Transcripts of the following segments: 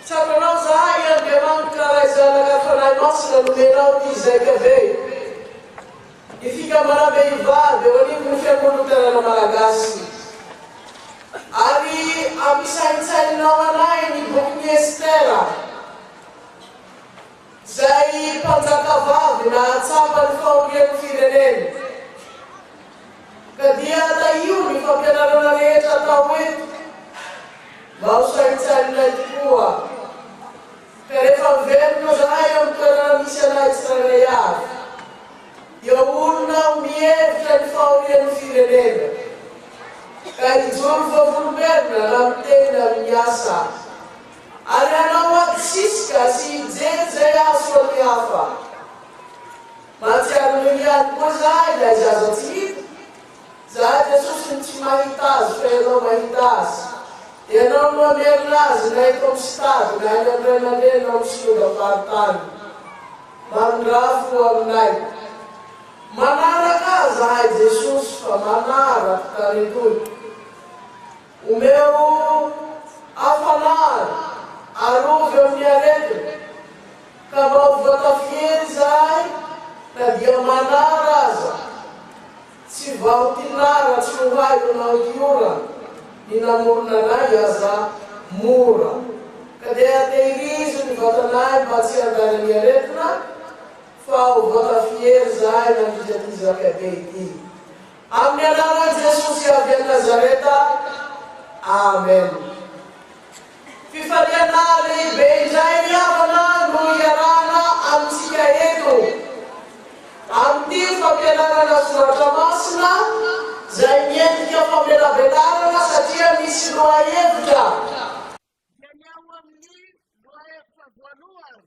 Satanao zahay Andriamanitra ray zanaka fanahy masina nomenao ty zaika be. Ifika manabe ivavy eo anivy ny fiangonantanana malagasy. Ary ampisaintsainao anay ny bokin'ny Estera. Zay mpanjakavavy na atsapa ny fahorian'ny firenena. Ka dia io ny fampianarana rehetra atao eto. Mba ho saintsainay tokoa. Ka rehefa miverina zahay amin'ny toerana misy anay tsirairay avy. Dia olona mihevitra ny fahorian'ny firenena. Ka hijoro vavolombelona na miteny amin'ny asa. Ary anao agisisika sy hijery zay aso amin'ny hafa. Mahatsiaro ny ihany koa zahay ilay zaza tsy hita. Zahay Jesosy tsy mahita azy fa ianao mahita azy. Ianao no amerina azy na eto amin'ny stady na any amin'ny ray aman-dreny amin'ny singa fahatany. Mandrafo aminay. Manaraka zahay Jesosy fa manaraka karetoy. Omeo hafanary arovy amin'ny aretiny. Ka mba ho voatafiry zahay na dia manara aza. Tsy vahotinara tsy ho haiko na ho tiora. Ny namorona anay aza mora. Ka dia atehirizo ny vatanay mba tsy handany ny aretina. Fa ho voatafiry zahay na nitizatizaka be ity. Amin'ny anaran'i Jesosy avy a Nazareta. Amen. Fifaliana lehibe indray ny havana no iarana amintsika eto. Amin'ity fampianarana soratra masina, zay miendrika famelabelarana satria misy loha hevitra. Ganyaho amin'ny loha hevitra voalohany.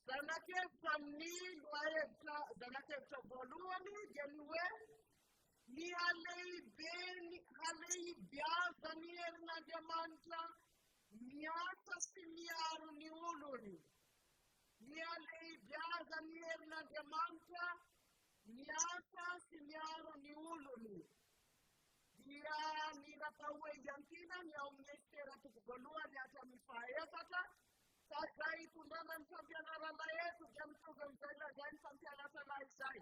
Zanak'hevitra amin'ny loha hevitra zanak'hevitra voalohany dia ny hoe ny haleibeazany herin'Andriamanitra miasa sy miaro ny olony. Ny haleibeazany herin'Andriamanitra miasa sy miaro ny olony. Dia ny natao hoe iantina ny ao amin'ny Estera toko voalohany hatramin'ny fahaefatra. Fa zay itondrana ny fampianarana eto dia mitovy amin'izay lazay ny fampianarana izay.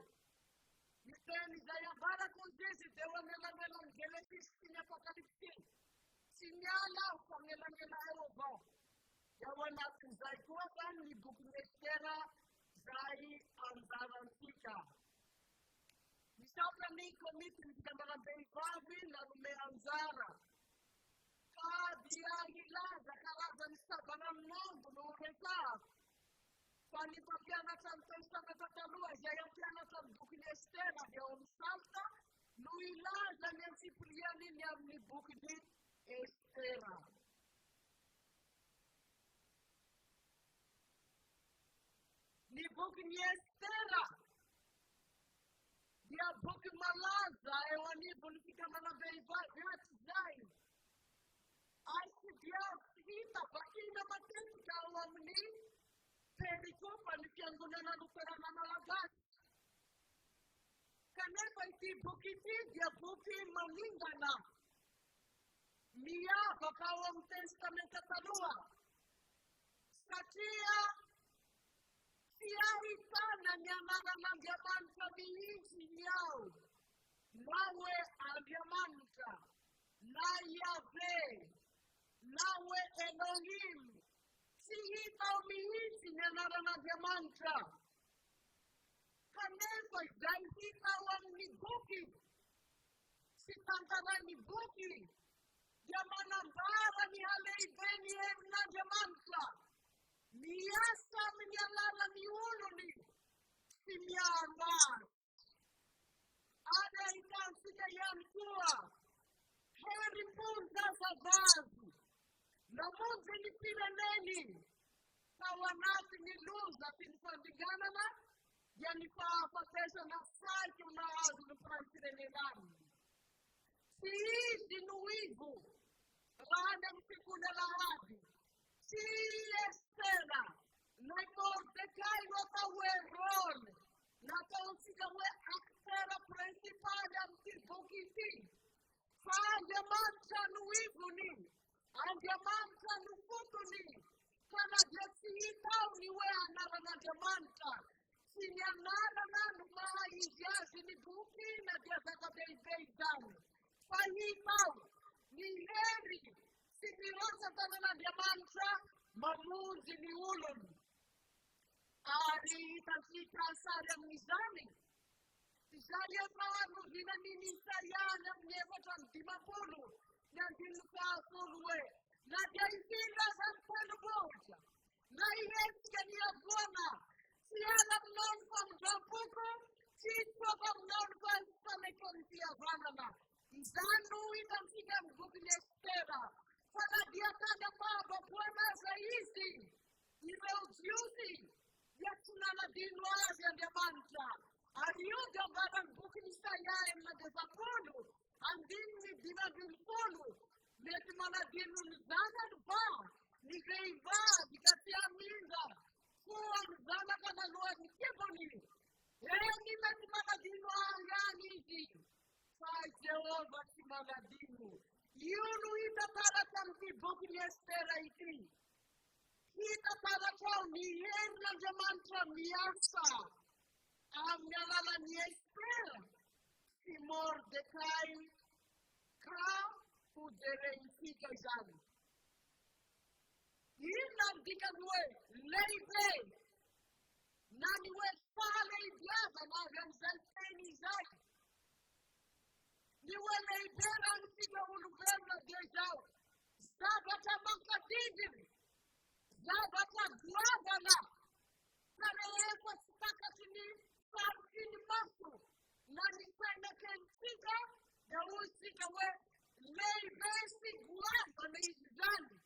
Miteny izay avarako ny Jezy dia ho anelanelany Genesis sy ny Apokalipsy. Tsy miala fa mielanela eo avao. Dia ho anatin'izay koa zany ny bokin'ny Estera zay anjarantsika. Misaotra ny komitin'ny fikambanam-behivavy nanome anjara. Fa dia ilaza karazany sabanan'ombo no resahako. Fa ny mpampianatra ny testament taloha izay ampianatra ny bokin'ny Estera dia ao amin'ny Salta no ilaza ny antsipliany iny amin'ny bokin'ny Estera. Ny bokin'ny Estera dia boky malaza eo anivon'ny fikambanam-behivavy hatrizay. Ary dia hita vakina matetika ao amin'ny perikopa ny fiangonana luterana malagasy. Kanefa ity boky ity dia boky maningana. Miavaka ao amin'ny testamenta taloha. Satria tsy ahitana ny anaran'Andriamanitra mihitsy ny ao. Na hoe Andriamanitra, na Yahve, na hoe Elohim. Tsy hita ao mihitsy ny anaran'Andriamanitra. Kanefa izay hita ao amin'ny boky. Sy tantarany boky. Dia manambara ny halehibe-ny herin'Andriamanitra. Miasa amin'ny alalan'ny olony. Sy miaro azy. Ary ahitansika ihany koa. Herim-ponjazavazy. Namonjy ny fireneny. Tao anatin'ny loza sy ny fandringanana. Dia ny fahafatesana saiko nahazo ny firenenany. Tsy izy no ivo. Raha ny amin'ny sekoly alahady. Tsy Estera. Na Mordecai no atao hoe rôle. Nataontsika hoe aktera principaly amin'ity boky ity. Fa Andriamanitra no ivony. Andriamanitra no Fahitau ni wea na jamanta. Sinyanana na numaha ijazi ni buki na jazaka bei damu. Fahitau ni heri simirosa tana na jamanta mamuzi ni ulun. Ari tasita sada mizani. Saya mahu dina nini saya na mnyepatan 50 na dilka sulwe. Na jaisila sampulu boja. Na iyeska ni agona. Siala mnon kwa mjapuko. Sitwa kwa mnon kwa samekon siya vanana. Izanu itamsika mgubile stera. Fala diatana baba buwana zaisi. Iwe ujiuzi. Yatunana dinuazi ya diamanta. Ayuda barang bukin saya yang ada sapulu. Andini dina bilpulu. Neti mana dinu zana ba. Nikai ba. Dikati aminda. Kuan zana kana luar nikeboni. Ni neti mana dinu angani isi. Sai Jehova si mana dinu. Yunu ita tara tamki bukin estera iti. Kita tara kau ni herna jamantra miasa. Amnalala ni espera. Si Mordecai ka uderensika zani. Inang dikanwe leibe. Naniwe pale idiaza na gamzalteni zai. Niwe leibe ransika uluverna dejao. Zabata mankatidiri. Zabata guavana. Kaneekwa stakatini. Sarkini masu. Nani sana kensika. Ya usika we. Leibesi guava na izani.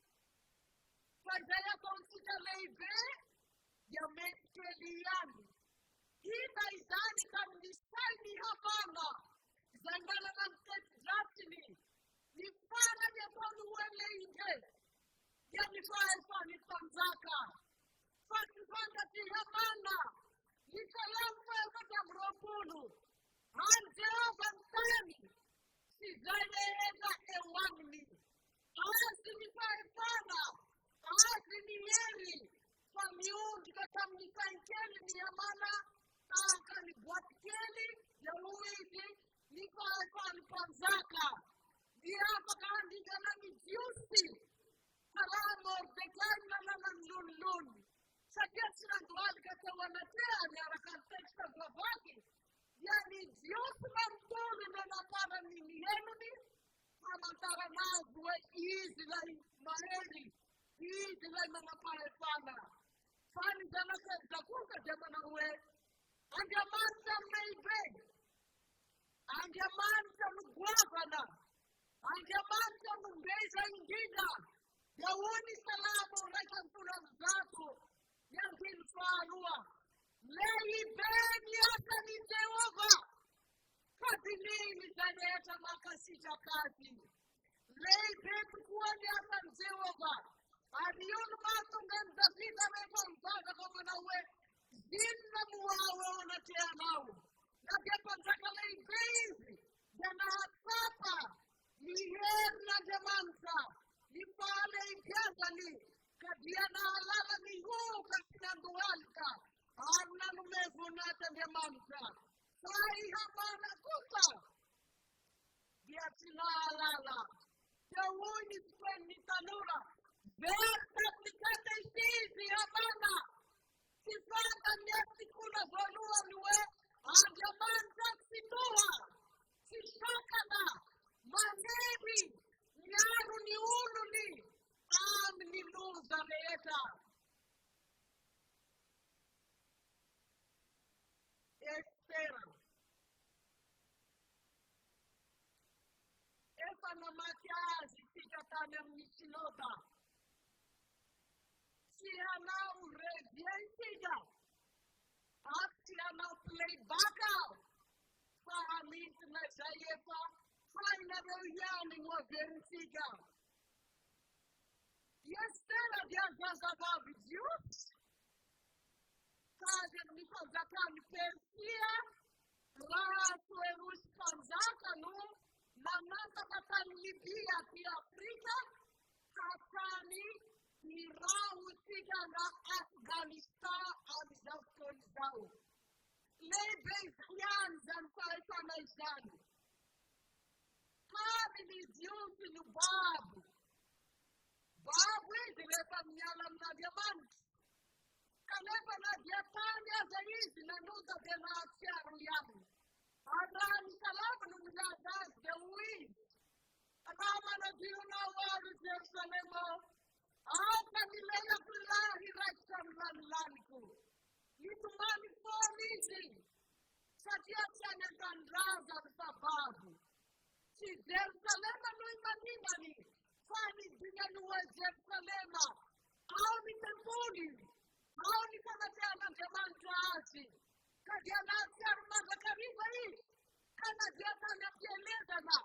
Fajaya konsika leibe. Ya metkeliani. Ina izani kamnisaini hapana. Zangana na mtetjatini. Nifana ya konu we leibe. Ya nifani panzaka. Fakifanga ti hapana. Nikalampa kata mropulu. Anjeo bantani. Sizane eza ewangni. Asi nifaifana. Asi ni yeri. Famiundi kata mnikankeli ni yamana. Taka ni buatkeli. Ya uwezi. Nifaifani panzaka. Diapa kaandika na mijusi. Salamu Mordecai na lulun. Sakit dual kata wanatea ni arakantexta glavaki. Yani Dios mantulu na napara nini yenu ni. Amantara nazwe izilai maheri. Izilai manapare pana. Fani jana zakuka jamana uwe. Angamanta meibe. Angamanta mguavana. Angamanta mbeza ingida. Yawuni salamu rekantula mzatu. Yang kilfarua. Lei beni hata ni Jehova. Kazi nini zaneta makasita kazi. Lei beni kuwani hata Jehova. Arionu mato ngenzafita mefa mpaka kama na we. Zina muwawe unatea nao. Na kepa zaka lei bezi. Jana hatapa. Ni heri na jamanta. Ni pale ikiazali. Kadiana halala ni huu katina dualika. Arna numevunata jamanta. Sai hamana kuta. Biatina halala. Jawuni kwenye tanura. Verta nikate isizi hamana. Sifanda nyesi kuna zonua niwe. Ajamanta sinua. Sishakana. Maneri. Nyaru ni ulu ni. Ni luza reeta. Espera. Essa na maquiagem fica também michinota. Se ana o revientiga. Se ana o playback. Fahamit na jayepa. Fai na reunião o verifica. Yestera diazazava vidiut. Kaje nifazaka nipersia. Rasu erus panzaka no. Nanata katani Libia ki Afrika. Katani Irau tigana Afghanistan and Zafton Zau. Lebe Fians and Faitana Zan. Family duty to Babu. Babu is the Nyalam Nadiaman. Kaleva Nadiapania Zaiz in another de la Tiaruyan. Adan Salaman Nadas the wind. Amana Diuna Wari Jerusalem. Hata milele fulahi rakam lanlanku. Nitumani fonizi. Satia chane tandraza sababu. Si Jerusalema no imanimani. Fani dinyanuwa Jerusalema. Hao ni tempuli. Hao ni kanateana jamantu aasi. Kadianasi arumaza kariba hii. Kana jata na kieleza na.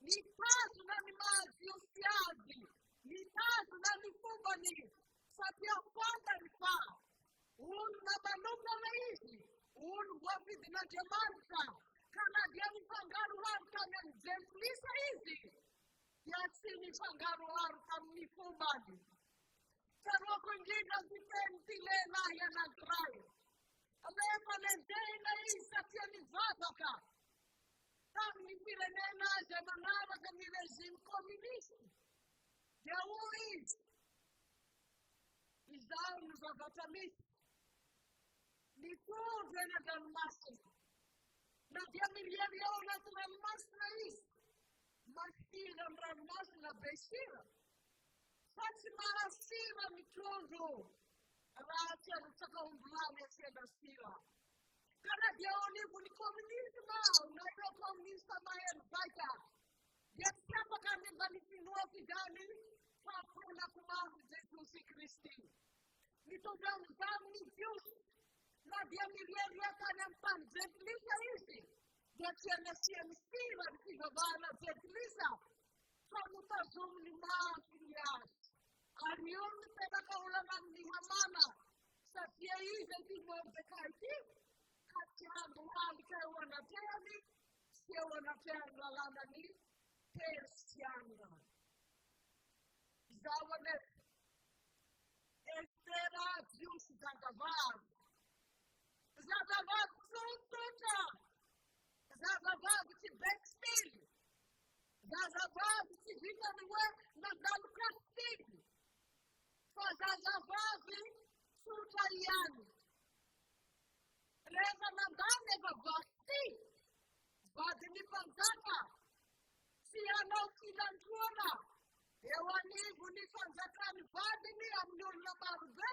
Ni pasu na ni mazi usiazi. Ni tatu na mifumo ni satia kwanza rifaa. Na banuka na hizi. Wapi zinajemanza. Kana diani fangaru harka na zemplisa hizi. Yasini fangaru harka mifumani. Sarwa kunjina zipenti lena ya nagrai. Alepa lezena hii satia ni vabaka. Tami vile nena jamanara kami rejim komunisti. Yaoui, Israel nos avatamit. Ni tudo é na massa. Na dia milharia ona na massa is. Masira na massa na besira. Fati marasira mitozo. Racha rutaka umblame senda sira. Kana dia oni kuni komunisma, na yo komunista maen baita. Yasiapa kami balifinua kidani. Hakuna kumavu Jesus Kristi. Nitodam zamni Deus. Na dia milioni yaka na mpanze Lisa hizi. Yatia nasia mstira nikigabana Lisa. Kamutazum ni maafilias. Arion peda kaulana ni hamana. Satia hizi kimorte kaiti. Katiandu hali kai wanateani. Sia wanateani lalana ni. Persianga. Zawanet. Estera Deus Zagavar. Zagavar Sontota. Zagavar se Bextil. Zagavar se Vitanué na Dalcastig. Zagavar Sultaliano. Reza na Daneva Basti. Vadini Panzata. Siano Kilantuana. Ewani unifanzaka ni vadini amnurna marube.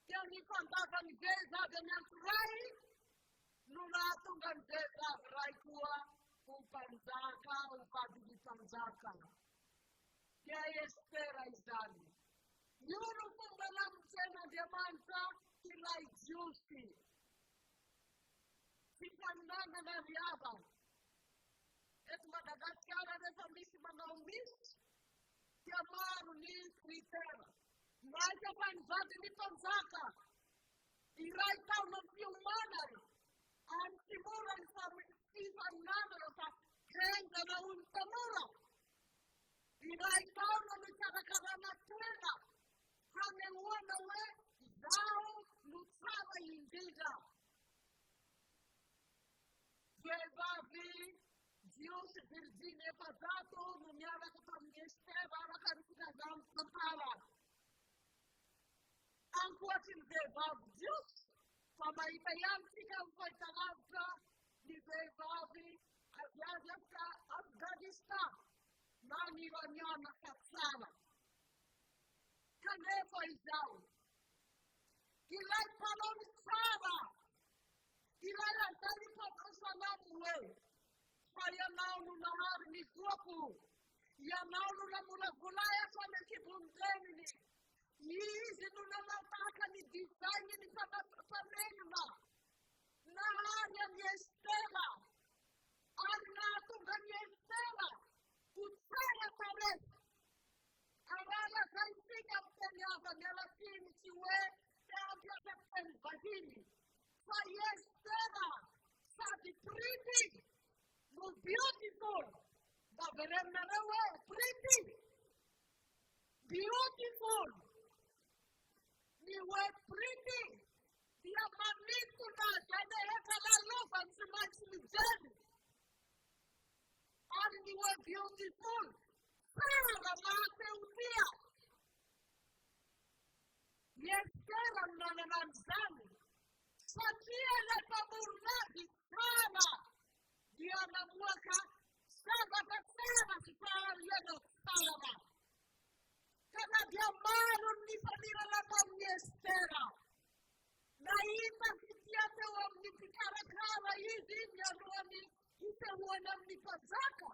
Yani fanzaka ni geza denanturai. Nulato gandeza raikua. Upanzaka, upadini panzaka. Kaya espera izali. Yuru kumbala msena diamanta kilai justi. Sifanana na riaba. Et Madagascar é famíssima não miss. Que amaram ni Twitter. Mas a panzada ni panzaka. E raita uma filmana. Antimura e família nada tá. Renda na untamura. E raita uma me cada na terra. Hame wana we dao lutava indiga. Jevavi Deus Virginia Pazato, nomeada como Esteva, a Caricagam, Santara. Ancoatin Devav Deus, como a Itaiantica foi talanta, de Devavi, a Viajaska, Afghanistan, Nani Vanyana Katsala. Cadê foi Zau? Que lá falou de Sara, que lá está de Patrocinado. Yanau na hari ni kuapu. Yanau na mula gulaya sa nakibundeni. Yizi nuna nataka ni design ni panenuna. Na hanya ni Estela. Anna tunga ni Estela. Kutsaya tares. Arala kaisiga mtenyava nyalatini chiwe. Teabia tepen badini. Sa Estela. Sa di pretty. Beautiful. But pretty. Beautiful. niwe priti. Dia manitu na jane heka la lupa msimachi mjeni. Ani niwe beautiful. Sara mate utia. Yestera mnana na mzani. Satia na pamurnaji sana. Dia na mwaka saba kasema sipara yeno salama. Kana dia maru ni panira la pamyestera. Na ima kitiate wa mnipikara kara hizi myanuani ite wana mnipazaka.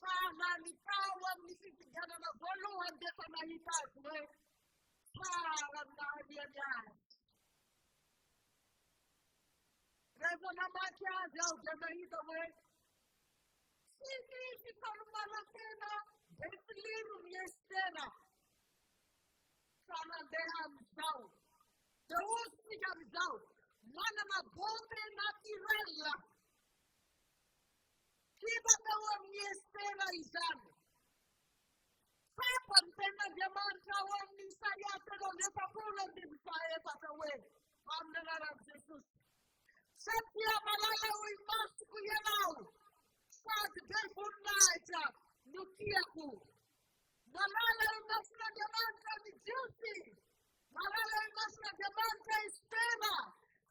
Sana nikawa mnipigana na volo wandeta na hitakwe. Sana mnahania jani. Rezo na makiazi au jana hita we. Sisi kalumana tena. Betliru mnestera. Sana deha mzao. Deusi mzao. Mwana mabote na tirela. Kiba dawa mnestera izani. Papa mpena jamanta wa mnisayate no lepapolo mnisaye patawe. Amnena na Jesus. Sepia malala uimasu kuyenau. Saturday good night. Nukiaku. Malala umasna jamanta ni juicy. Malala umasna jamanta istema.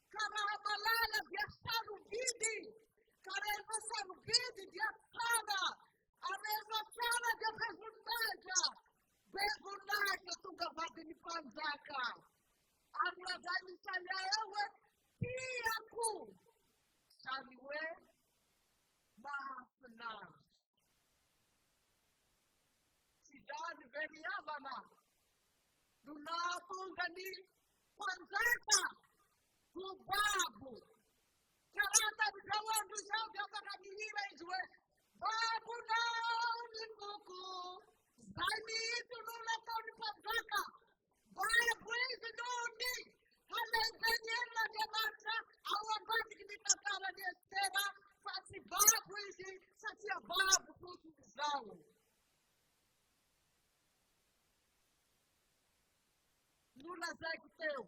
Kama malala biasaru bidi. Kama imasaru bidi biasana. Ameza sana jabe hundaja. Behundaja tunga vadi ni panzaka. Amradani sanyaewe. Pia ku. Saniwe. Mahafna. Sidani veni avana. Dunatunga ni panzaka. Kubabu. Karata mkawandu shauka kaka nihira izwe. Babu na ulimbuku. Zani itu nula koni panzaka. Babu izi doni. Hale zenyela jamata. Awa bati kinikatara ni estera. Sasi babu izi. Sasi ya babu kutu zao. Nula zaki teu.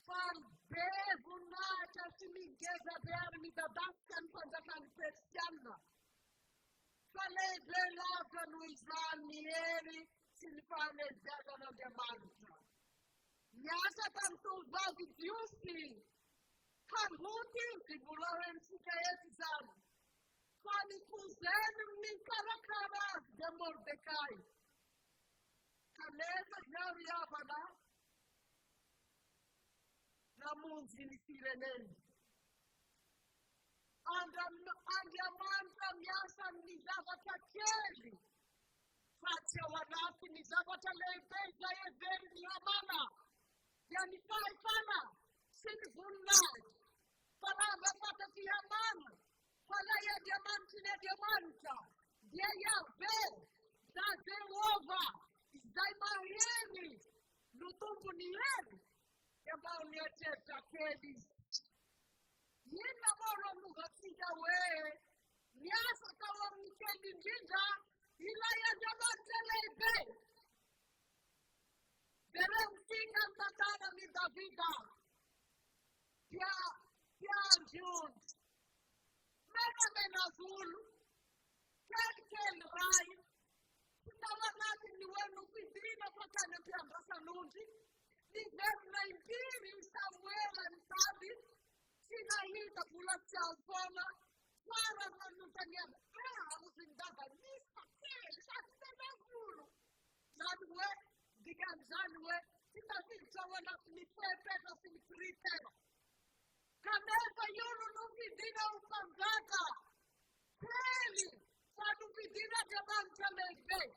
Fan bevu na chasimigeza bear mi dadaskan panzakan persiana. Fale belaka nuizani eri silifane zaga na demanta. Nyasa tanto vazi diusi. Kamuti sibularen sikayeti zani. Fani kuzeni mi karakara de Mordecai. Kaleza jari abana. Namunzi ni sireneni. Andiamanta miasa nizava kakeli. Fatia wanafi nizava talebeza yezeri ni amana. Yani sana. Sini vunai. Faranga pata ki amana. Fala ya diamanti na diamanta. Dia ya ver. Da Jehova. Zai maheri. Lutumbu ni yeri. Ambao ni ateta kedi. Yena moro mukasika we. Nyasa kawa mkedi njinja. Ila ya jamante lebe. Dere msinga mtatana ni Davida. Pia June. Mena zulu. Kel rai. Sitawa nati ni wenu kizina kwa kane pia mbasa nuji. Ni verna impiri Samuela ntabi. Sina hita kula chalfona. Swara manutania. Uzindaba nisa kele. Shasitena zulu. Zanwe. Digan zanwe. Sita vita wana sinipepeta sinipritera. Kanesa yuru nupidina upanzaka. Kweli. Sanupidina jamanta lebe.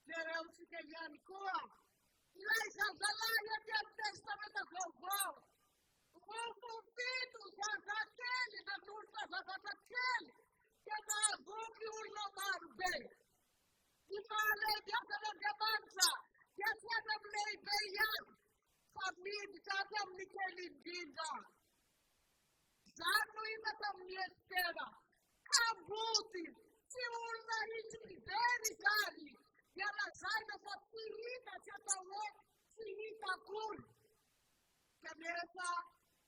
Nere usike yani kuwa. Ilaisa zalaya dia testamenta vovó. Vovo vitu zazakeli na nurta zazakeli. Kena aguki urno marbe. Imale diakana jamanta. Kiasana mleibe yani. Família, cada Michele Dinda. Zanu imata mniestera. Kabuti. Si urna hichi kiberi gani. Jana zaina sa tirita chatawe sinita kun. Kanesa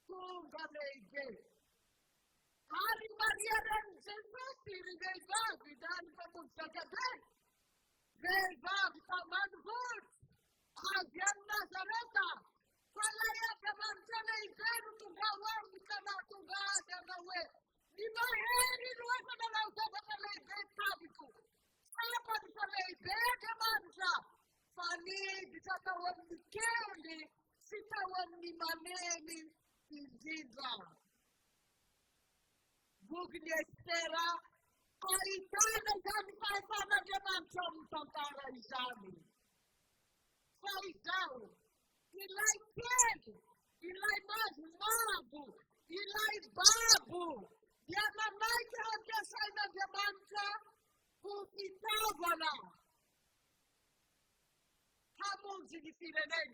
kunga leige. Hari Maria dan Jesus dirigeza dan pemuncakatan. Reza taman hud. Ajan Nazareta. Falaya taman leige tugawar kana tuga nawe. Di maheri luwa kana lausa leige tabiku. Apa bisa leige kemansa. Fani bisa tawan dikeli. Sitawan ni maneni injiza. Bugni estera. Kaitana kami kaitana jaman tantara izami. Kaitau. Ilai keli. Ilai magu. Ilai babu. Yana naik hati saina jamanka. Kukitawana. Kamu jadi firenen.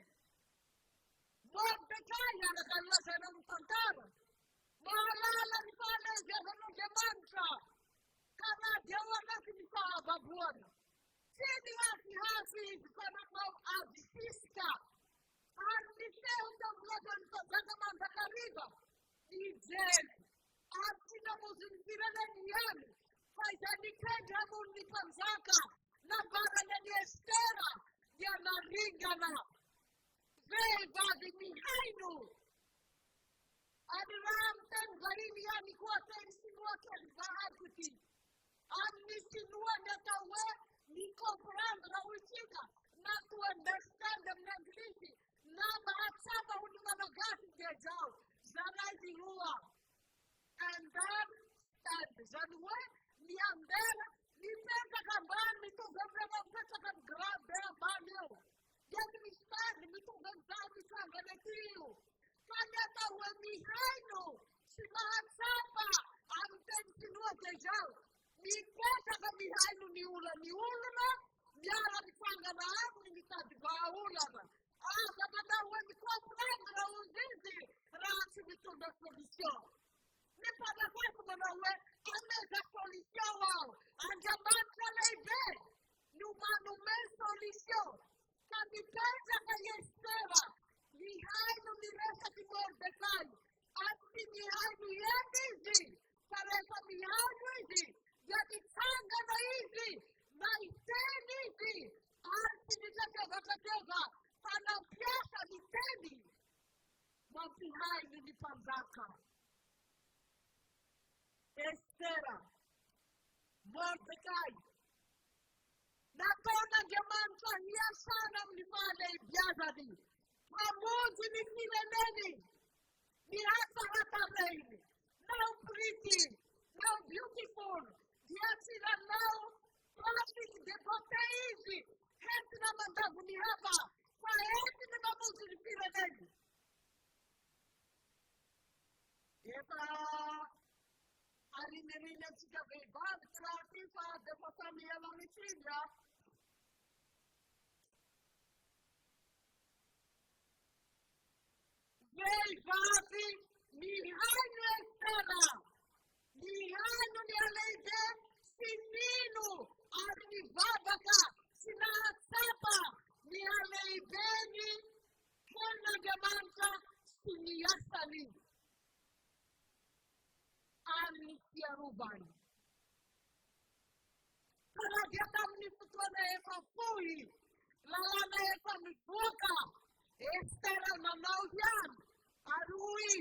Mordecai adalah seorang tentara. Malala di mana jangan jamanka. Karena dia warna kita babuan. Sini hati karena mau abisiska. Artise untuk melakukan keagamaan takariba. Ijen. Artinya musim firenen yang. Faizanikan jamun di panzaka. Nabarana di estera. Dia naringana. Veva di mihainu. Adalam ten garini ani kuasa insinuakan bahaguti. Ani sinua datawe ni komperan rawicika. Not to understand them negligence. Na bahasa bahuni managasi dia jauh. Zanai di luar. And then zanwe ni andela ni pesa kambani ni tugambra pesa kambra bea banyo. Jadi mistari ni tugamzabi sanganetiu. Kanya tawa mihaino si mahasapa amten sinua tejau. Ni pesa kamihaino ni ulana biara misanga na amu ni tadibaulana. Kapata wani kwa pranga uzizi rasi mitunda solution. Ni pada kwa kumanawe ameza solution wao. Anjamanta leibe. Numanume solution. Kami pesa kayestera. Mihainu ni resa ki Mordecai. Ati mihainu yendizi. Karesa mihainu hizi. Jadi tanga na hizi. Na iteni hizi. Ati nitakega. Pana piasa niteni. Mapihainu ni panzaka. Estera. Mordecai. Natona jamanta hiya sana mlimale biazadi. Pamoja ni fireneni. Ni hata reini. Now pretty. Now beautiful. Diasira now. Traffic depote hivi. Heti na mandavu ni hapa. Kwa heti ni pamoja ni fireneni. Eta. Alinerina tika vebad. Tratifa depotami ya lamitilia. Vei mihaino estera. Mihaino ni aleide sininu arrivabaka sinahasapa ni aleideni kena jamanta siniyasani. Alisia rubani. Karena dia kami putuana eka fui. Lalana eka mikuka. Estera mamaujan. Arui.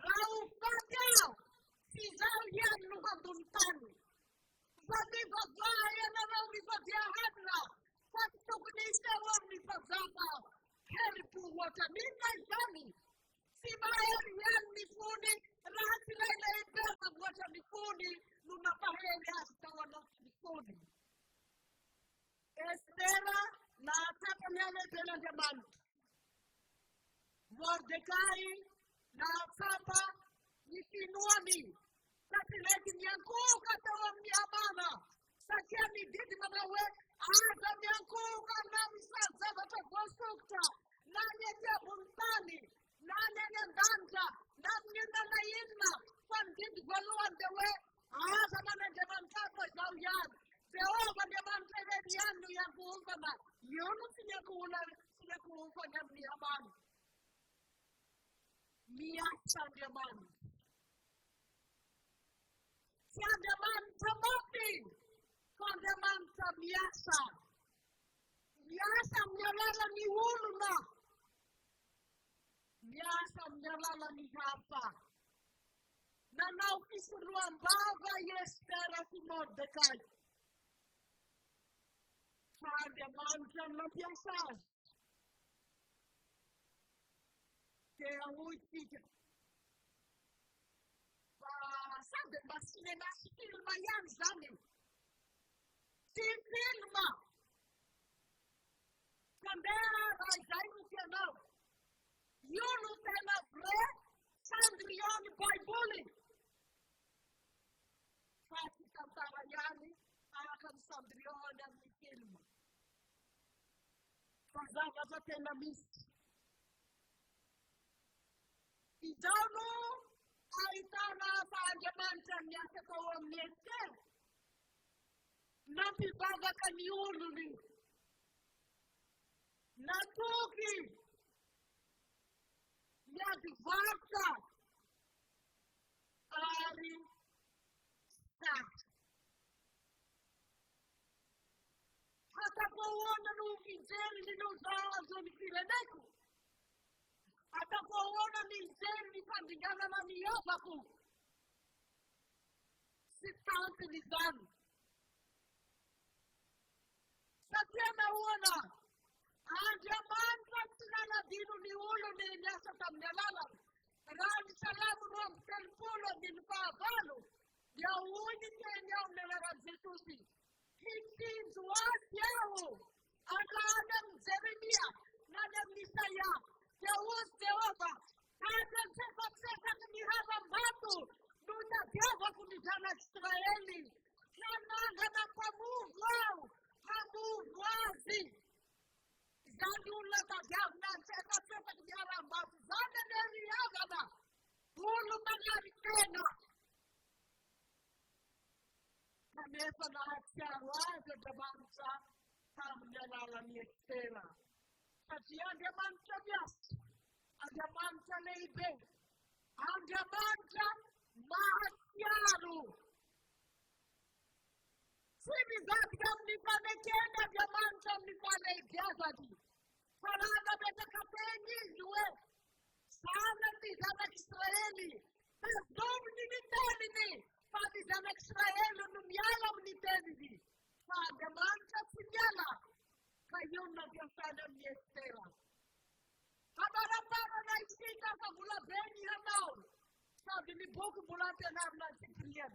Raufadau. Sizaujan nuhaduntani. Vadi vavaya na rauni vadiahadra. Fatuknisha rauni vazaba. Keripu watamina jani. Simayari yan mifuni. Rahasila ila ibeza wata mifuni. Nunapaheli hasta wana mifuni. Estera na atapa nyale tena jamani. Mordecai na atapa nikinuani. Satileti nyankuka tawa mnyamana. Sakiani didi manawe. Aza nyankuka na misaza vata kosukta. Nani ya buntani. Nani ya danja. Nani ya yinna. Pandidi waluan dewe. Aza mana jaman kapa jauyan. Dewa jaman tewe miasa jamani. Kwa jamani tamopi, kwa jamani miasa. Miasa mnyalala ni ulma. Miasa mnyalala ni hapa. Na naukisirua mbava yestera Mordekai. Kwa jamani na miasa. Kaya huitika. Sabe, mas cinema si filma yan zani. Si filma. Kandera rajai ukianao. Yunu tena bre, Sandriani Baibuli. Fati kantara yani, akan Sandriani ni filma. Fazava za tena misi. Idano aitana pajamantan yake kwa mnete. Napibaga kaniuluni. Natuki. Nyadivaka. Ari. Sat. Hata kuona nukijeri ninozazo nikileneku. Atakuona ni zeni pandigana na miyabaku. Sitanti ni zani. Satema uona. Anjamanta sinana dinu ni ulo ni nyasa tamnyalala. Rani salamu no mtelpulo nilipavalo. Ya uuni kenya unelara zetusi. Hindi zuwasi yao. Akana mzeremia. Nana misaya. Jawus Jehova, hata sasa ni hapa mbatu, nuna Jehova kunijana Israeli, na pamuvu wao, pamuvu wazi. Zandula tagav na sasa kijara mbatu, zanda neri yagana, hulu magari tena. Kanesa na hatia waze jamansa, kamnyalala ni ekstera. Kati angemanta biasi, angemanta leibe, angemanta mahatiaru. Sini zatka mnifane kenda angemanta mnifane ibyazadi. Farana beta kapengi juwe, sana tizana Israeli. Tazom niteni ni, patizana Israeli numyala mniteni ni. Angemanta sinyala. Kayona biasada miestera. Habara na isika sa mula beni hanao. Sabi ni boku bulate na Cyprian.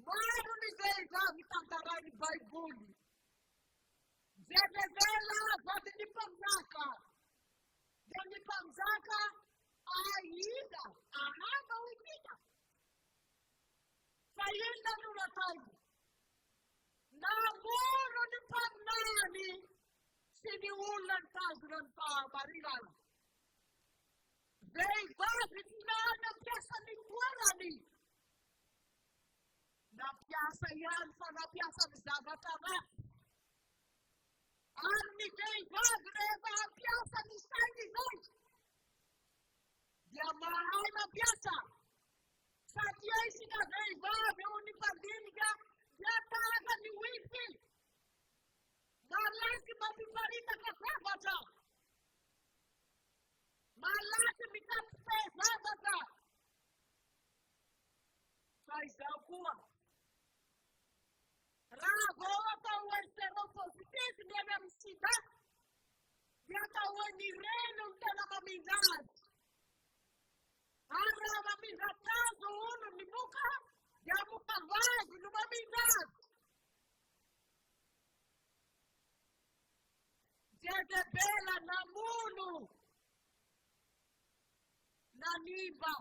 Maro ni Zeza mitantara ni Baibuli. Zezela vati ni pamzaka. Jani pamzaka aida. Ahaba wikita. Sayenda nuna taibu. Na moro ni pamnani. Sini ulan tazran pa barilan. Zey vazit na piasa ni kuarani. Na piasa yan sa na piasa ni Zagatama. Armi zey vazreva piasa ni Sandy Zoy. Dia mahal na piasa. Sa diyay sina zey vazre unipandiniga. Dia talaga ni wifi. Malaki mapiparita kasabata. Malaki mikapesabata. Saisakuwa. Rago wata uwestero positif niya msida. Yata uweni reno mtana mamizad. Ara mamizatazo uno ni muka. Ya muka vazi ni mamizad. Jezebela na munu. Na niba.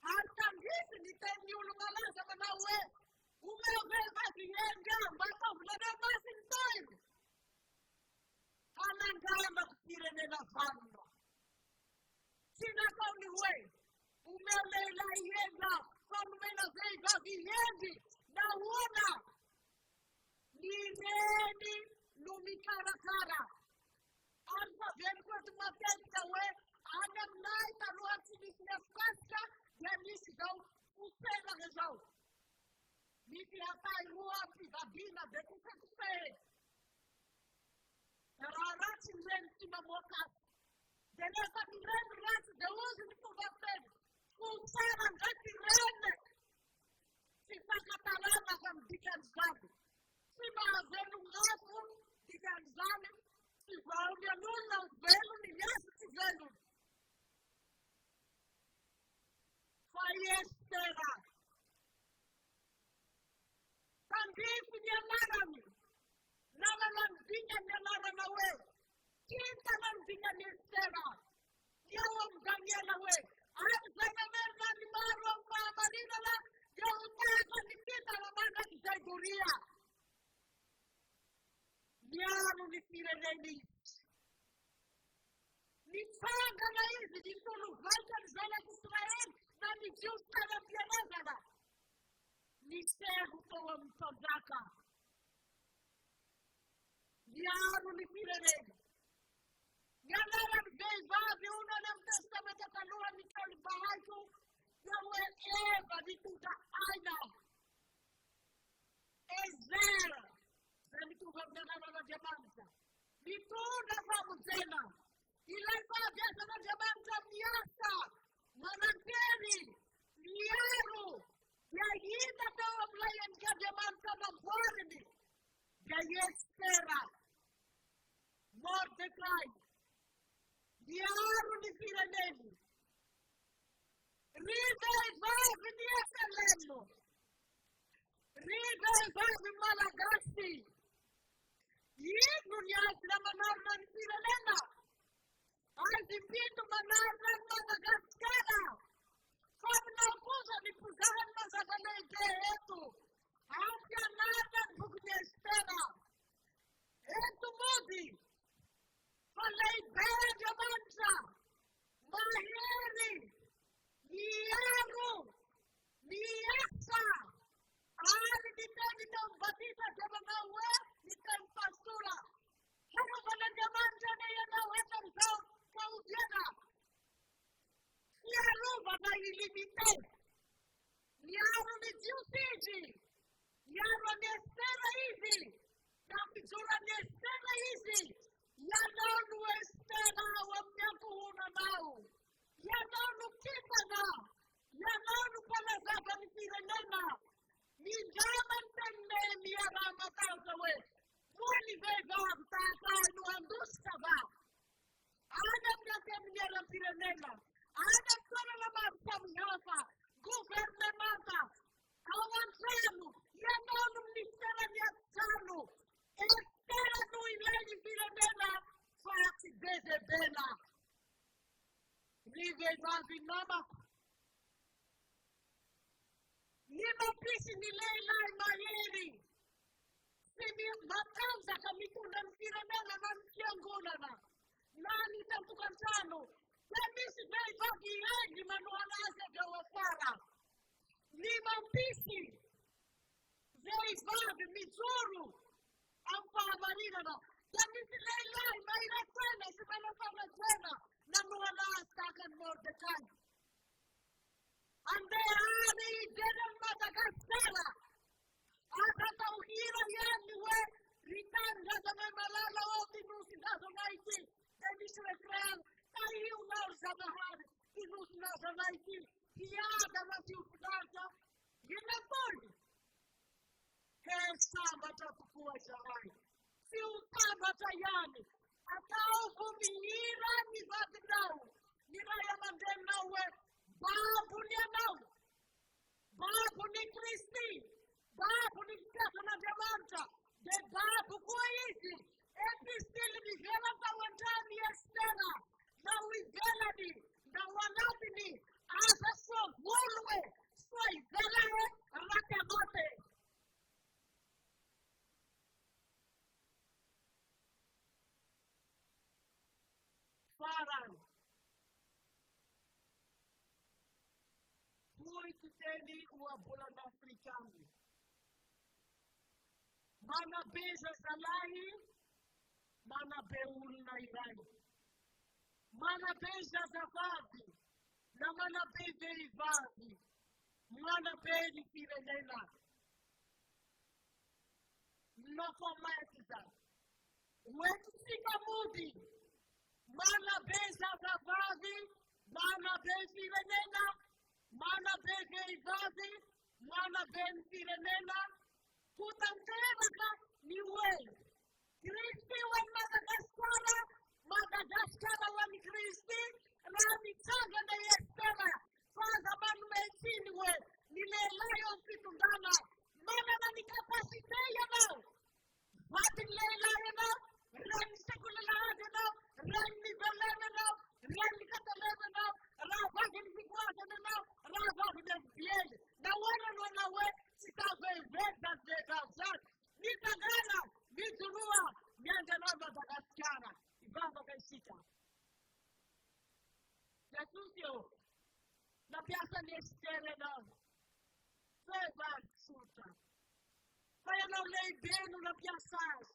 Hata ngisi nitenyi ulungalaza manawe. Umeweza kiyenga mbaka ulada basi ntoimu. Hana ngamba kutire nena fanda. Sina kauni we. Umelela yenga. Kauni mena zeiga kiyengi. Na uona. Nireni. Lumikara kara. Alfa venko tumatenka we. Ana fiascaska dia misy zao koserana zao. Misy hatai roa fivadiana dia kosekosehy. Raha ratsy ny reny tsy mamoaka azy. Dia rehefa ny reny ratsy dia ozy ny fomba-teny. Kosera ndraiky reny. Tsy fankatarana fa ny dikan'izany. Tsy mahavelon-afo dikan'izany. Tsy vaony an'olona ny velony, ny azy tsy velony. Fa Estera. Tandrify ny anarany. Nanana ny dingany anarana hoe. Kintana ny dingany Estera. Eo amin'ny Daniela hoe. Ary zay namerina ny maro amin'ny fahamarinana. Eo tahaka ny kintana mandraky izay doria. Miaro ny fireneny izy. Nitsangana izy nitolovaika ny zanak'Israely na ny Jiosy tanam-pianazana. Niseho tao amin'ny mpanjaka. Miaro ny fireneny. Ny anaran'ny vehivavy onany amin'ny testamenta taloha ny telo bahaiko dia hoe Eva nitonga Aina. Ezera zay nitonga amin'ny anaran'Andriamanitra. Mitondra famonjena. Ilay fahabiazan'Andriamanitra miasa, manantery, miaro, dia hita tao amin'ilay endrik'Andriamanitra namboariny. Dia Estera, Mordecai, miaro ny fireneny. Ry vehivavy ny Eselemo, ry vehivavy malagasy, ino ny azy na manarona ny firenena? Azy mpito manarona ny Madagasikara. Fa aminao kosa ny mpizaha ny mazava lehibe eto. Ampianarina ny boky ny Estera. Eto mody. Fa lehibe Andriamanitra. Mahery. Miaro. Miasa. Ary niteny tao batisa dia manao hoe niteny pastora. Hanaovan'Andriamanitra na ianao hatramin'izao fahoviana. Iarovana ilimite. Miaro ny Jiosy izy. Miaro any Estera izy. Nampijoro any Estera izy. Ianao no Estera ao amin'ny ankohonanao. Ianao no kintana. Ianao no mpanazava ny firenena. Mindrama ny tenine miara-matauta hoe. Moa vehivavy tahaka no handositra va. Any amin'ny anteminiara ny firenena. Any amin'ny toerana maro samihafa. Governemanta. Ao an-trano. Ianao no ministera ny an-trano. Estera no ilay ny firenena fa tsy bebebena. Ry vehivavy namako. Ny mampisy ny lehilahy mahery. Sy matanjaka mitondra ny firenena na ny fiangonana. Na ny tampokan-trano. Dia misy vehivavy ihany manohana azy avy ao afara. Ny mampisy vehivavy mijoro amin'ny fahamarinana. Dia misy lehilahy mahiratsana sy manafanatsana nanohana azy tahaka ny Mordecai. Andeha any ideny amin'ny Madagasikara. Atao hira ihany hoe ritany razana malala ao tinosy-drazana ity. Dia misy refrain taionao ry zanahary tinosy-drazana ity. Hiadana sy hofinaritra. Ginapony. Sambatra tokoa izahay. Tsy ho sambatra ihany. Atao mihira ny vadinao. Ny ray aman-dreninao hoe babony ianao. Babony Kristy. Babony fiasan'Andriamanitra. Dia babo koa izy. Epistily mivela tao an-trany Estera. Na ho ivelany. Na ho anatiny. Aza soa voloe. Soa ivelae. Raty amate. Farang. Muito teni uma bola na africana. Mana beja zalahi, mana beul na irai. Mana beja zavadi, na manabe vehivavy, manabe ny firenena. Nofometiza. Wetusika mudi. Manabe zavavavy, manabe firenena, manabe vehivavy, manabe ny firenena. Kutanteraka ni wewe. Kristi wa Madagaskara, Madagaskara wa ni Kristi, rani changa na yestema. Faza manu meitini we, nilelayo mfitundana, mana na ni kapasite ya nao. Vati lelayo nao, rani sekulala hade nao, rani veleme nao, rani kataleme nao, ravagi nikuwaza nao, ravagi nikuwaza. Na wana we, sitave veda zeka zaki. Nitagana, nitunua, nyanja na Madagaskara, ibaba kaisika. Yasusio, na piasa ni estere na, feba suta. Kaya na ulei benu na piasas,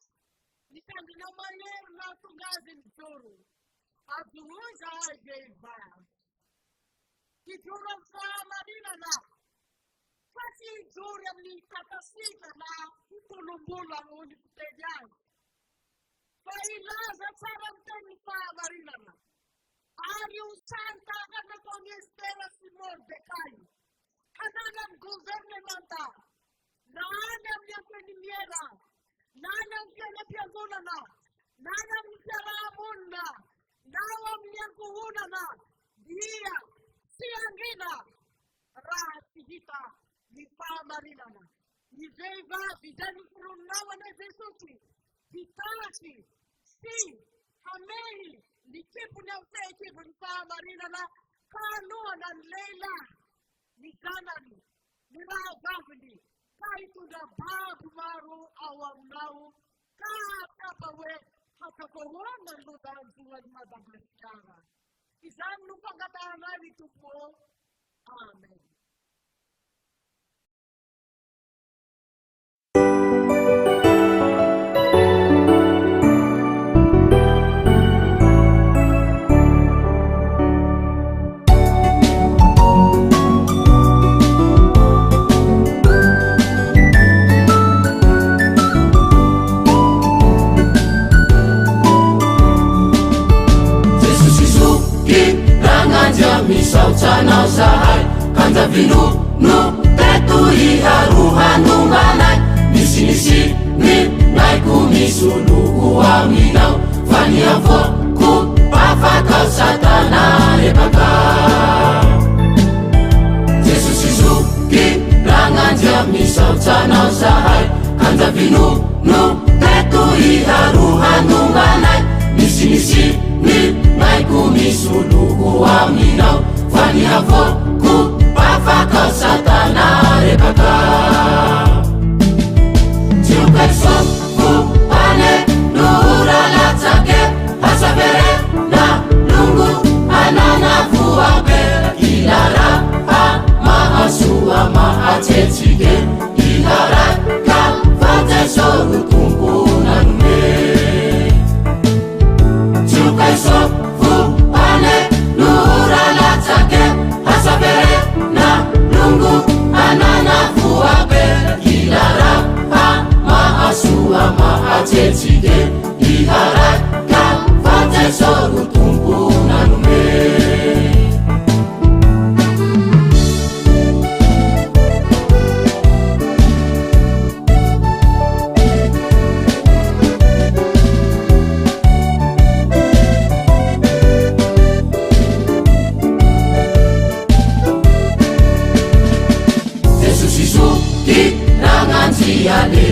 nitandi na mayer na tungazi mzuru. Aduuza aigeiva. Kijuna mfama nina na, kasi nzuri ya mnikakasika na kutulumbula mwuni kutejani. Failaza tsara mteni fama nina na. Ari usanta kana kongestera Simon Bekai. Kanana mguvernmenta. Naana mnyakweni miera. Naana mkene pianguna na. Naana mkera amunda. Nawa mnyakuhuna na. Dia. Siangina. Rahatihita. Ni famarinana. Ni veiva. Vidani kurunawa na vesuti. Vitasi. Si. Hamehi. Ni kipu na ute kipu ni famarinana. Kanua na leila. Ni ganani. Ni rahavavili. Kaitunda babu maru awamnau. Katapawe. Hakakowana ludanzu wa Madagaskara. Izanu pangatanani tupo. Amen. Misau tanau sahai kanda vinu nu tetu iharu hanunganai nisi ni naiku misulu uaminau fani avo ku pafakau satana rebaka Jesus Izuki ranganja misau tanau sahai kanda vinu nu tetu iharu hanunganai nisi ni naiku misulu uaminau fani avo ku pafakau satana rebaka Tiukai sofu ane nura latake hasabere na lungu anana fuabe ilara ha mahasua mahatetike ihara ka fate soru kumbu nanume Tiukai sofu ane nura latake hasabere na lungu anana fuabe ilara ha mahasua mahatetike ihara ka fate soru kumbu nanume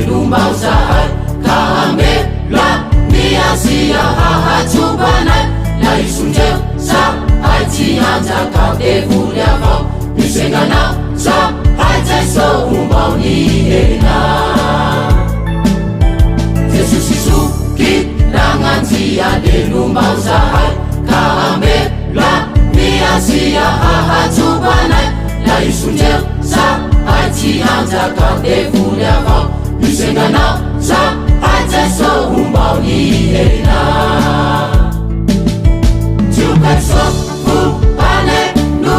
Lumbau sahai kahambe la niasia hahachubanai la isunje sa haiti hanja kadevulia vau nisengana sa haiti so umbau ni ena Jesus Izuki rangantia de lumbau sahai kahambe la niasia hahachubanai la isunje sa haiti hanja kadevulia vau Nisengana sa haite so umbau ni ena Tiukai sofu ane nu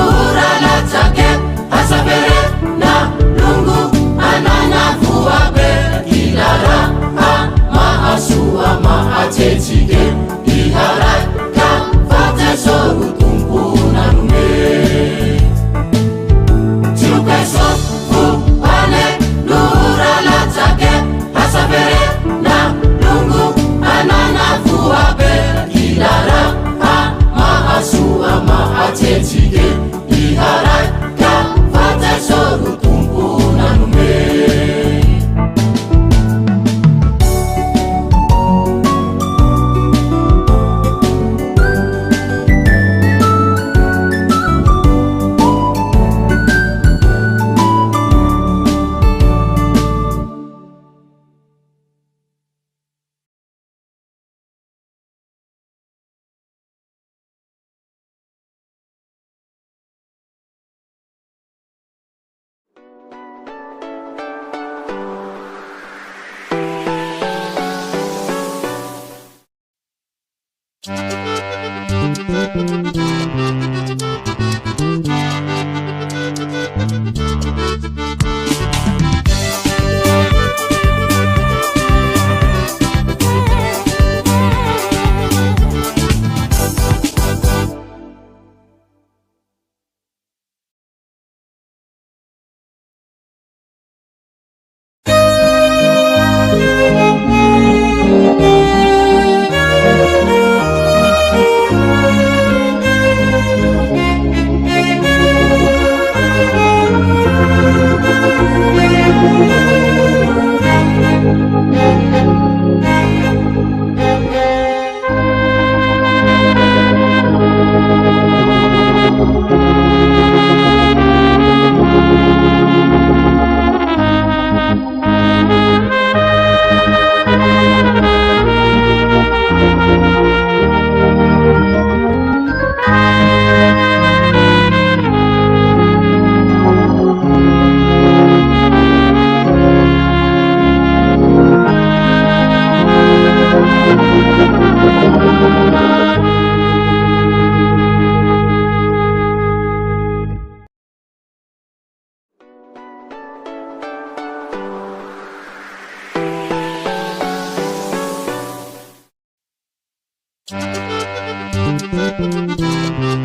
Thank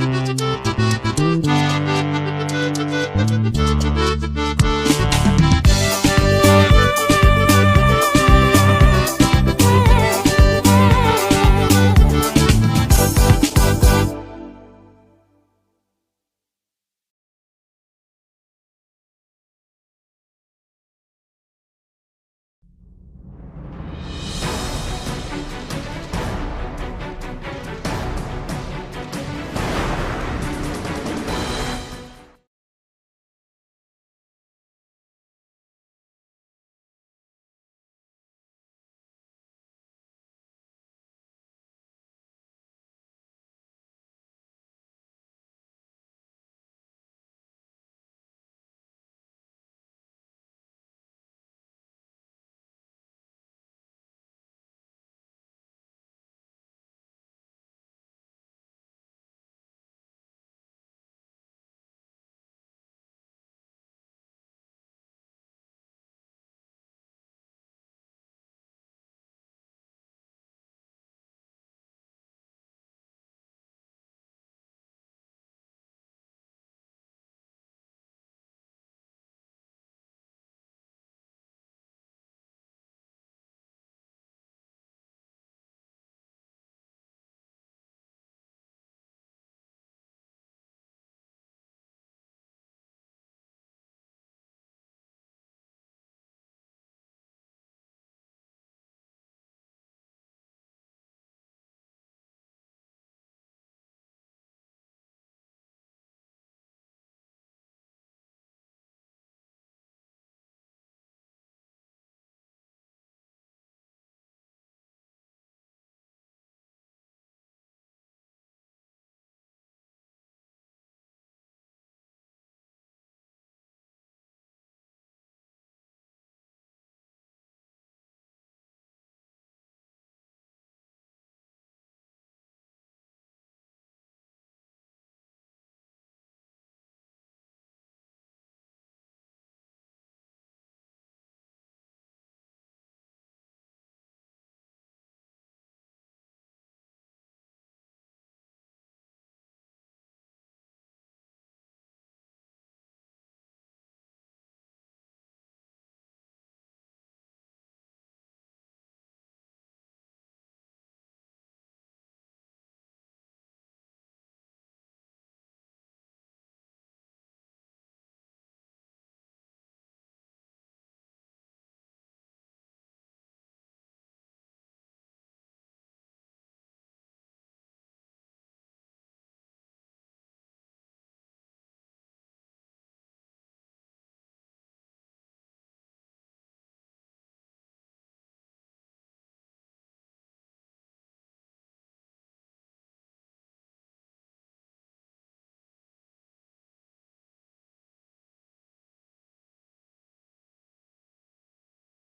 you.